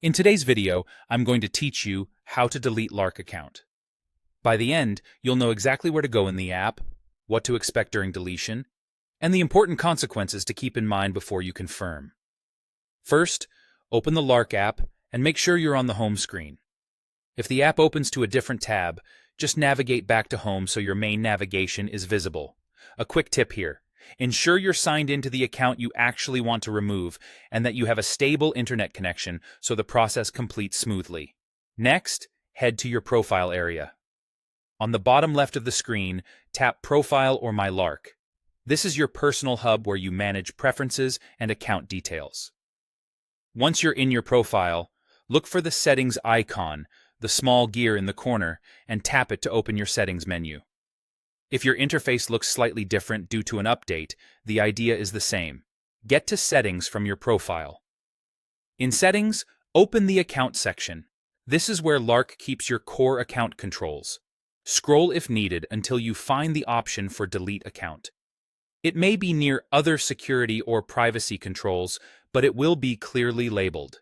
In today's video, I'm going to teach you how to delete Lark account. By the end, you'll know exactly where to go in the app, what to expect during deletion, and the important consequences to keep in mind before you confirm. First, open the Lark app and make sure you're on the home screen. If the app opens to a different tab, just navigate back to home so your main navigation is visible. A quick tip here. Ensure you're signed into the account you actually want to remove and that you have a stable internet connection so the process completes smoothly. Next, head to your profile area. On the bottom left of the screen, tap Profile or My Lark. This is your personal hub where you manage preferences and account details. Once you're in your profile, look for the Settings icon, the small gear in the corner, and tap it to open your Settings menu. If your interface looks slightly different due to an update, the idea is the same. Get to Settings from your profile. In Settings, open the Account section. This is where Lark keeps your core account controls. Scroll if needed until you find the option for Delete Account. It may be near Other Security or Privacy controls, but it will be clearly labeled.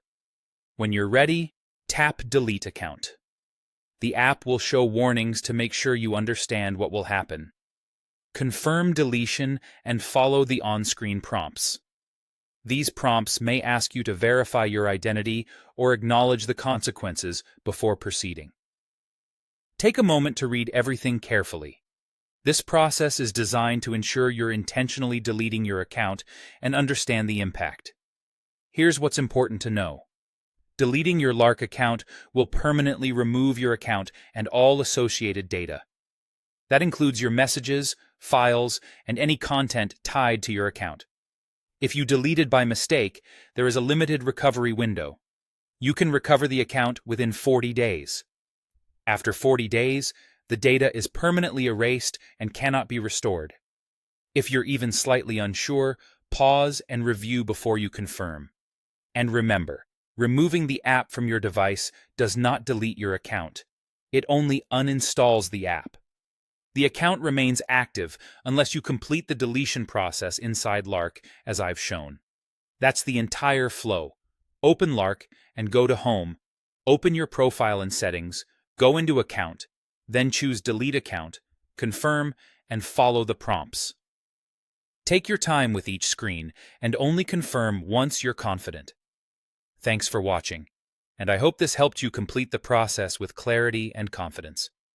When you're ready, tap Delete Account. The app will show warnings to make sure you understand what will happen. Confirm deletion and follow the on-screen prompts. These prompts may ask you to verify your identity or acknowledge the consequences before proceeding. Take a moment to read everything carefully. This process is designed to ensure you're intentionally deleting your account and understand the impact. Here's what's important to know. Deleting your Lark account will permanently remove your account and all associated data. That includes your messages, files, and any content tied to your account. If you deleted by mistake, there is a limited recovery window. You can recover the account within 40 days. After 40 days, the data is permanently erased and cannot be restored. If you're even slightly unsure, pause and review before you confirm. And remember, removing the app from your device does not delete your account. It only uninstalls the app. The account remains active unless you complete the deletion process inside Lark, as I've shown. That's the entire flow. Open Lark and go to Home. Open your profile and settings, go into Account, then choose Delete Account, confirm, and follow the prompts. Take your time with each screen and only confirm once you're confident. Thanks for watching, and I hope this helped you complete the process with clarity and confidence.